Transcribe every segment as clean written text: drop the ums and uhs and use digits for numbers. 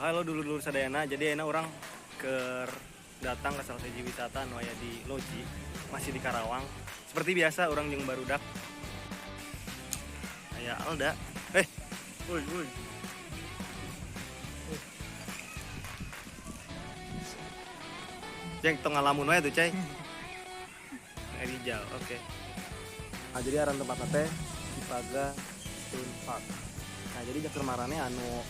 halo dulur-dulur sadayana. Jadi enak orang datang ke salah satu wisata nu aya di Loji, masih di Karawang. Seperti biasa orang jeung barudak. Aya Alda. Woi. Ceng tong ngalamun wae tuh, Cai. Rijal, oke. Nah, jadi aran tempatna teh Cipaga Tune Park. Nah, jadi jakeur marane anu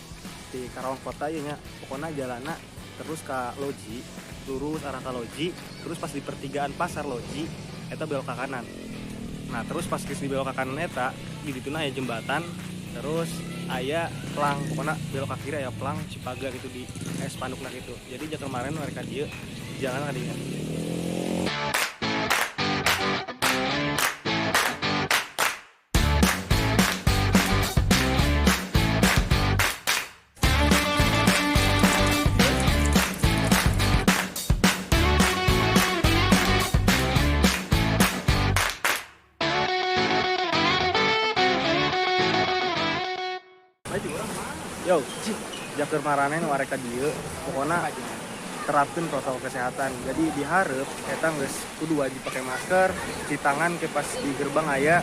di Karawang kota ieu nya, pokona jalanna terus ka Loji, lurus arah ka Loji, terus pas di pertigaan pasar Loji eta belok ke kanan. Nah, terus pas geus di belok ke kanan eta, di dituna aya jembatan, terus aya plang, pokona belok ke kiri aya plang Cipaga gitu di spandukna gitu. Jadi jakeur marane mereka dieu jalan ka dieu. Yo, jakeur marane nu arek ka dieu, pokona terapkeun protokol kesehatan. Jadi dihareup eta geus kudu wajib pakai masker, cuci tangan ke pas di gerbang aya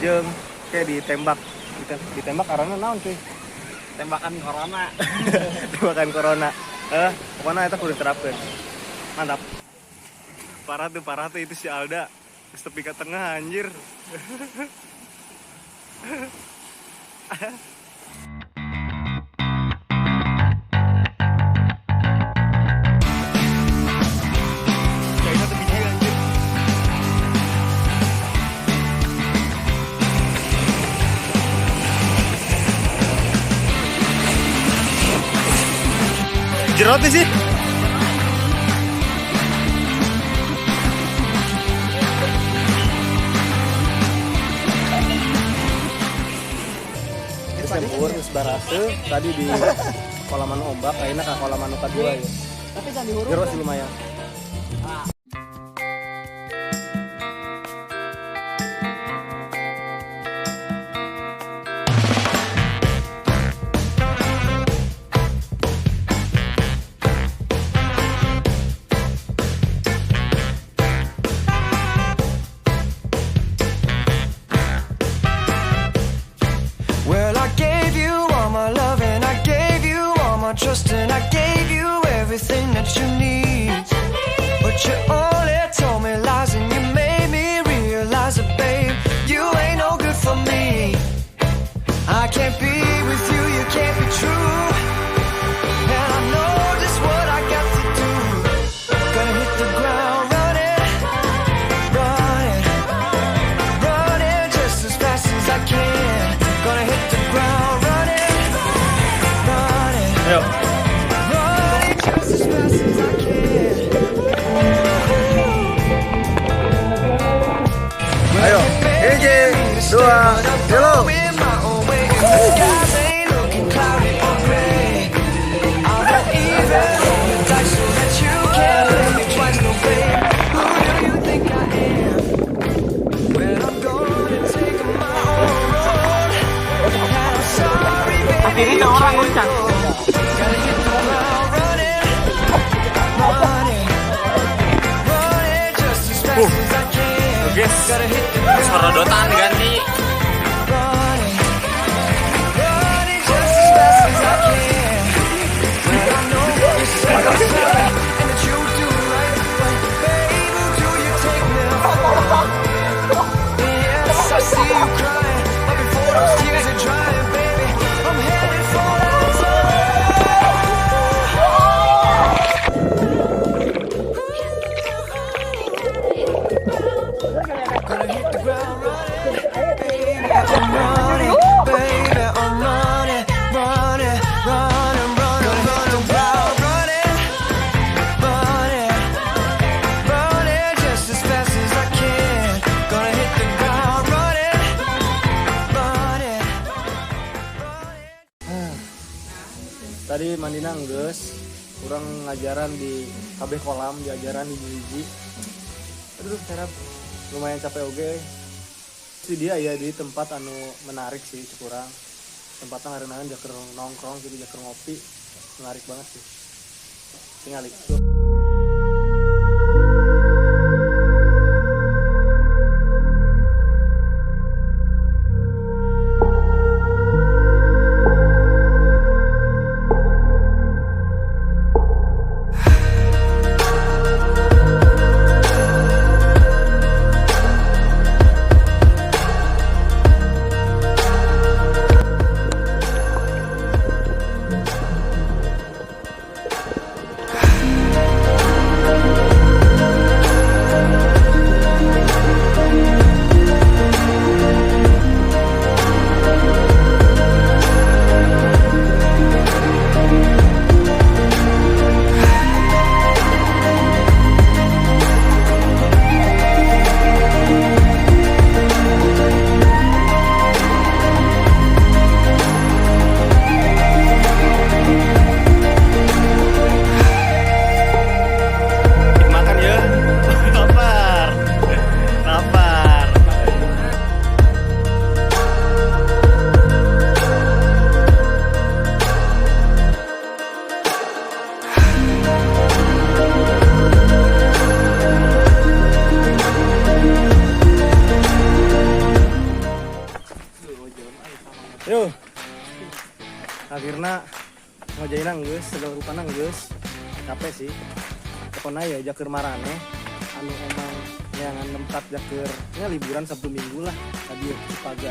jeung kayak ditembak. Ditembak karena naon cuy? Tembakan corona. Tembakan corona. Pokona eta kudu terapkeun. Mantap. Parah tuh itu si Alda. Geus tepi ka tengah anjir. Jerotnya sih. Sempur sebarase tadi di kolam anu ombak, ayeuna ka kolam anu kadua ya. Tapi jangan dihuruf. Jero sih lumayan. Trust and I gave you everything that you need, but you only told me lies and you made me realize that babe, you ain't no good for me. I can't be with you, you can't be true, and I know just what I got to do. Gonna hit the ground running, running just as fast as I can. Gonna hit the ground running. Ayo. Ayo, 1, 2, hello. Akhirnya orang nguncang. Guys, Sorodotan ganti. tadi mandina geus kurang ngajaran di kabeh kolam, diajaran di hiji. Aduh, serap lumayan capek oge. Si dia ya di tempat anu menarik sih kurang. Tempatnya ngarenaeun jaker nongkrong gitu, jaker ngopi. menarik banget sih. Tinggal itu. Makan ya. Lapar. Lapar. Yo. Akhirnya ngojainan geus, segala rupana geus. Capek sih. Pokoknya ya jakeur marane anu emang nyangan nempat jakeur nya liburan Sabtu Minggu lah ka dieu Cipaga.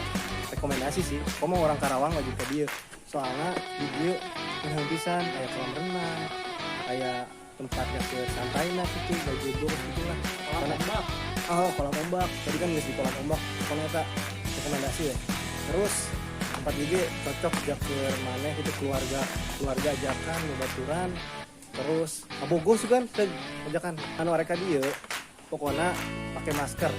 Rekomendasi sih. Komo orang Karawang wajib ka dieu. Soalnya di dieu enak pisan aya kolam renang, aya tempat jakeur santai lah gitu, gajebor gitu lah. Kolam ombak. Oh, kolam ombak. Tadi kan geus di kolam ombak. Pokoknya eta rekomendasi ya. Terus tempat juga cocok jakeur maneh itu keluarga ajakan bebaturan terus abogos kan ajakan anu mereka dia pokoknya pakai masker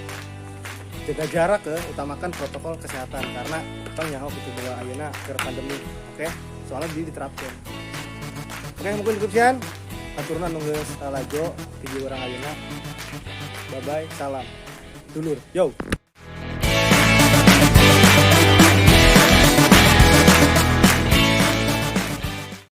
jaga jarak utamakan protokol kesehatan karena kan nyaho gitu bahwa ayeuna keur pandemi oke soalnya diterapkan oke mungkin cukup sekian aturna nu geus lajo video orang ayeuna bye bye salam dulur yo.